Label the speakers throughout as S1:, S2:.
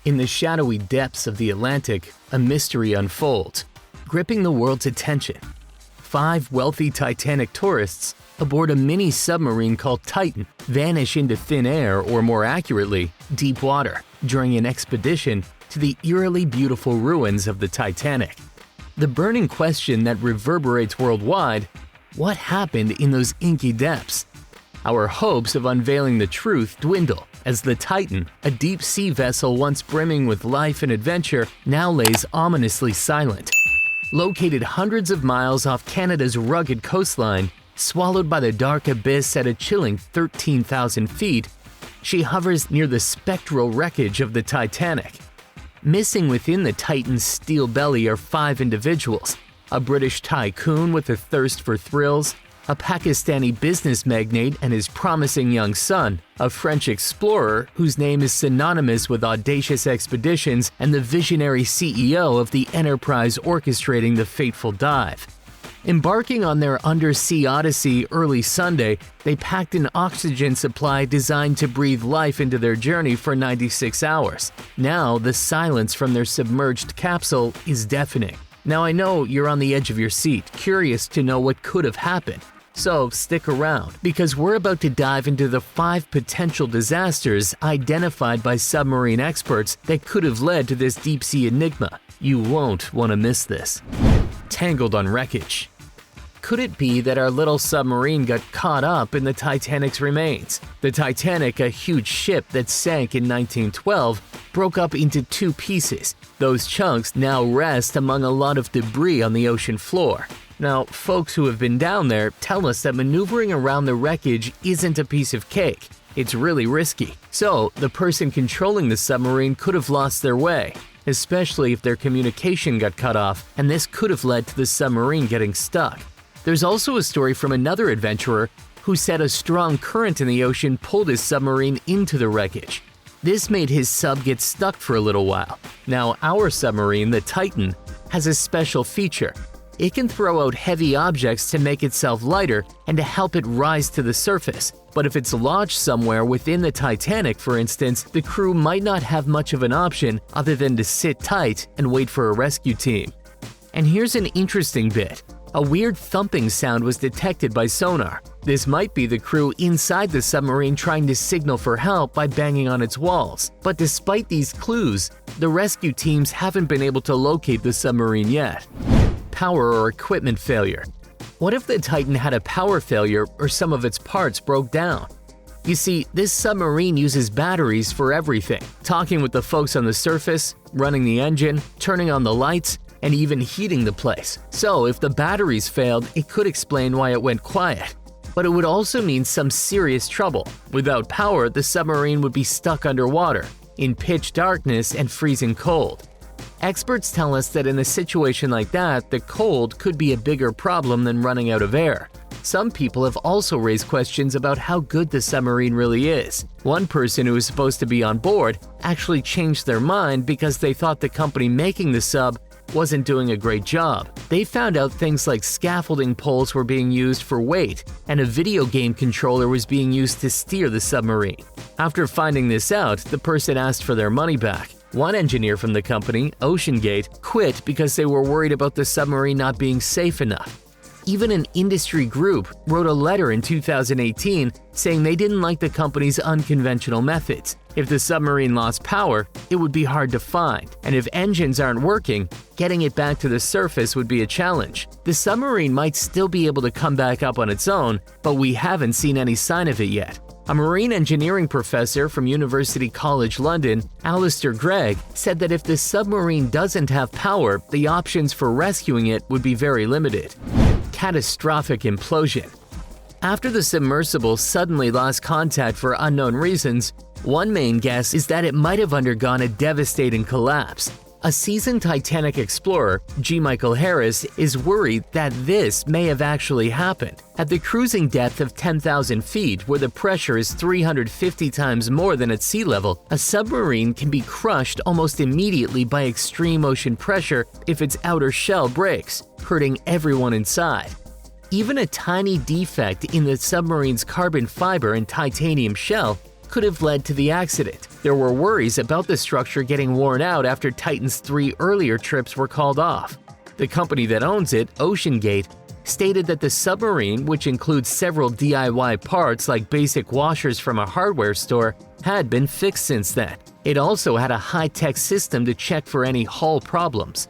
S1: In the shadowy depths of the Atlantic, a mystery unfolds, gripping the world's attention. 5 wealthy Titanic tourists aboard a mini-submarine called Titan vanish into thin air, or more accurately, deep water, during an expedition to the eerily beautiful ruins of the Titanic. The burning question that reverberates worldwide: what happened in those inky depths? Our hopes of unveiling the truth dwindle as the Titan, a deep-sea vessel once brimming with life and adventure, now lays ominously silent. Located hundreds of miles off Canada's rugged coastline, swallowed by the dark abyss at a chilling 13,000 feet, she hovers near the spectral wreckage of the Titanic. Missing within the Titan's steel belly are 5 individuals: a British tycoon with a thirst for thrills, a Pakistani business magnate and his promising young son, a French explorer whose name is synonymous with audacious expeditions, and the visionary CEO of the enterprise orchestrating the fateful dive. Embarking on their undersea odyssey early Sunday, they packed an oxygen supply designed to breathe life into their journey for 96 hours. Now, the silence from their submerged capsule is deafening. Now, I know you're on the edge of your seat, curious to know what could have happened. So stick around, because we're about to dive into the 5 potential disasters identified by submarine experts that could have led to this deep-sea enigma. You won't want to miss this. Tangled on wreckage. Could it be that our little submarine got caught up in the Titanic's remains? The Titanic, a huge ship that sank in 1912, broke up into 2 pieces. Those chunks now rest among a lot of debris on the ocean floor. Now, folks who have been down there tell us that maneuvering around the wreckage isn't a piece of cake. It's really risky. So, the person controlling the submarine could have lost their way, especially if their communication got cut off, and this could have led to the submarine getting stuck. There's also a story from another adventurer who said a strong current in the ocean pulled his submarine into the wreckage. This made his sub get stuck for a little while. Now, our submarine, the Titan, has a special feature. It can throw out heavy objects to make itself lighter and to help it rise to the surface. But if it's lodged somewhere within the Titanic, for instance, the crew might not have much of an option other than to sit tight and wait for a rescue team. And here's an interesting bit. A weird thumping sound was detected by sonar. This might be the crew inside the submarine trying to signal for help by banging on its walls. But despite these clues, the rescue teams haven't been able to locate the submarine yet. Power or equipment failure. What if the Titan had a power failure or some of its parts broke down? You see, this submarine uses batteries for everything, talking with the folks on the surface, running the engine, turning on the lights, and even heating the place. So if the batteries failed, it could explain why it went quiet. But it would also mean some serious trouble. Without power, the submarine would be stuck underwater, in pitch darkness and freezing cold. Experts tell us that in a situation like that, the cold could be a bigger problem than running out of air. Some people have also raised questions about how good the submarine really is. One person who was supposed to be on board actually changed their mind because they thought the company making the sub wasn't doing a great job. They found out things like scaffolding poles were being used for weight, and a video game controller was being used to steer the submarine. After finding this out, the person asked for their money back. One engineer from the company, OceanGate, quit because they were worried about the submarine not being safe enough. Even an industry group wrote a letter in 2018 saying they didn't like the company's unconventional methods. If the submarine lost power, it would be hard to find, and if engines aren't working, getting it back to the surface would be a challenge. The submarine might still be able to come back up on its own, but we haven't seen any sign of it yet. A marine engineering professor from University College London, Alistair Gregg, said that if the submarine doesn't have power, the options for rescuing it would be very limited. Catastrophic implosion. After the submersible suddenly lost contact for unknown reasons, one main guess is that it might have undergone a devastating collapse. A seasoned Titanic explorer, G. Michael Harris, is worried that this may have actually happened. At the cruising depth of 10,000 feet, where the pressure is 350 times more than at sea level, a submarine can be crushed almost immediately by extreme ocean pressure if its outer shell breaks, hurting everyone inside. Even a tiny defect in the submarine's carbon fiber and titanium shell could have led to the accident. There were worries about the structure getting worn out after Titan's 3 earlier trips were called off. The company that owns it, OceanGate, stated that the submarine, which includes several DIY parts like basic washers from a hardware store, had been fixed since then. It also had a high-tech system to check for any hull problems.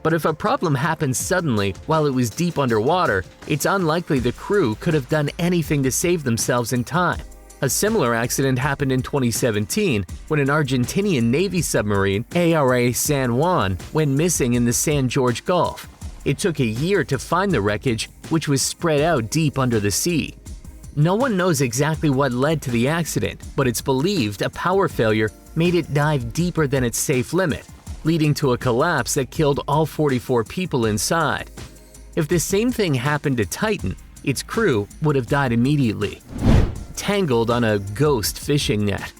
S1: But if a problem happened suddenly while it was deep underwater, it's unlikely the crew could have done anything to save themselves in time. A similar accident happened in 2017 when an Argentinian Navy submarine, ARA San Juan, went missing in the San Jorge Gulf. It took a year to find the wreckage, which was spread out deep under the sea. No one knows exactly what led to the accident, but it's believed a power failure made it dive deeper than its safe limit, leading to a collapse that killed all 44 people inside. If the same thing happened to Titan, its crew would have died immediately. Tangled on a ghost fishing net.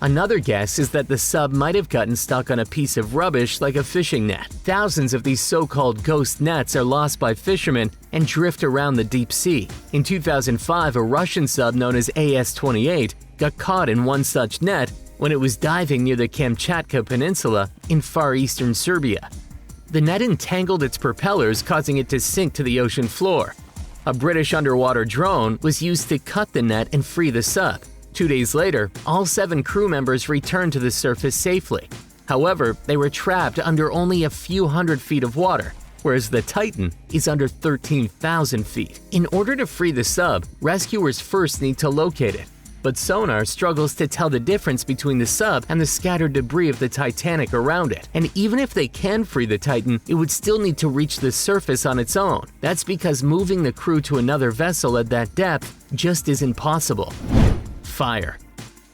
S1: Another guess is that the sub might have gotten stuck on a piece of rubbish like a fishing net. Thousands of these so-called ghost nets are lost by fishermen and drift around the deep sea. In 2005, a Russian sub known as AS-28 got caught in one such net when it was diving near the Kamchatka Peninsula in far eastern Serbia. The net entangled its propellers, causing it to sink to the ocean floor. A British underwater drone was used to cut the net and free the sub. 2 days later, all 7 crew members returned to the surface safely. However, they were trapped under only a few hundred feet of water, whereas the Titan is under 13,000 feet. In order to free the sub, rescuers first need to locate it. But sonar struggles to tell the difference between the sub and the scattered debris of the Titanic around it. And even if they can free the Titan, it would still need to reach the surface on its own. That's because moving the crew to another vessel at that depth just isn't possible. Fire.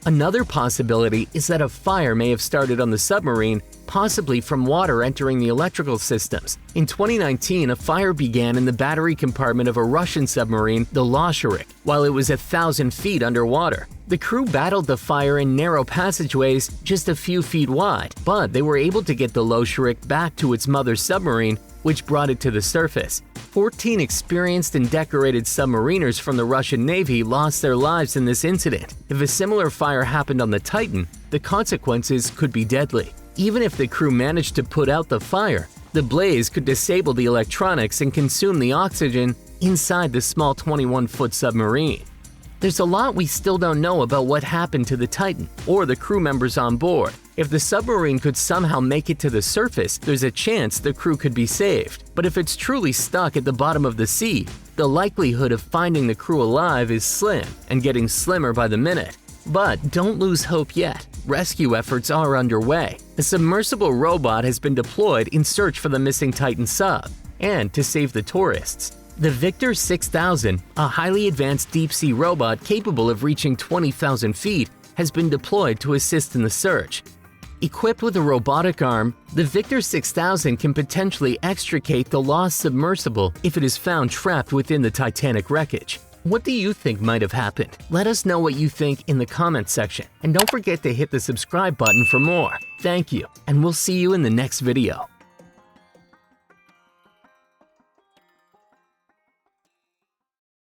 S1: Another possibility is that a fire may have started on the submarine, possibly from water entering the electrical systems. In 2019, a fire began in the battery compartment of a Russian submarine, the WRECKAGE, while it was 1,000 feet underwater. The crew battled the fire in narrow passageways just a few feet wide, but they were able to get the WRECKAGE back to its mother submarine, which brought it to the surface. 14 experienced and decorated submariners from the Russian Navy lost their lives in this incident. If a similar fire happened on the Titan, the consequences could be deadly. Even if the crew managed to put out the fire, the blaze could disable the electronics and consume the oxygen inside the small 21-foot submarine. There's a lot we still don't know about what happened to the Titan or the crew members on board. If the submarine could somehow make it to the surface, there's a chance the crew could be saved. But if it's truly stuck at the bottom of the sea, the likelihood of finding the crew alive is slim and getting slimmer by the minute. But don't lose hope yet. Rescue efforts are underway. A submersible robot has been deployed in search for the missing Titan sub and to save the tourists. The Victor 6000, a highly advanced deep-sea robot capable of reaching 20,000 feet, has been deployed to assist in the search. Equipped with a robotic arm, the Victor 6000 can potentially extricate the lost submersible if it is found trapped within the Titanic wreckage. What do you think might have happened? Let us know what you think in the comments section, and don't forget to hit the subscribe button for more. Thank you, and we'll see you in the next video.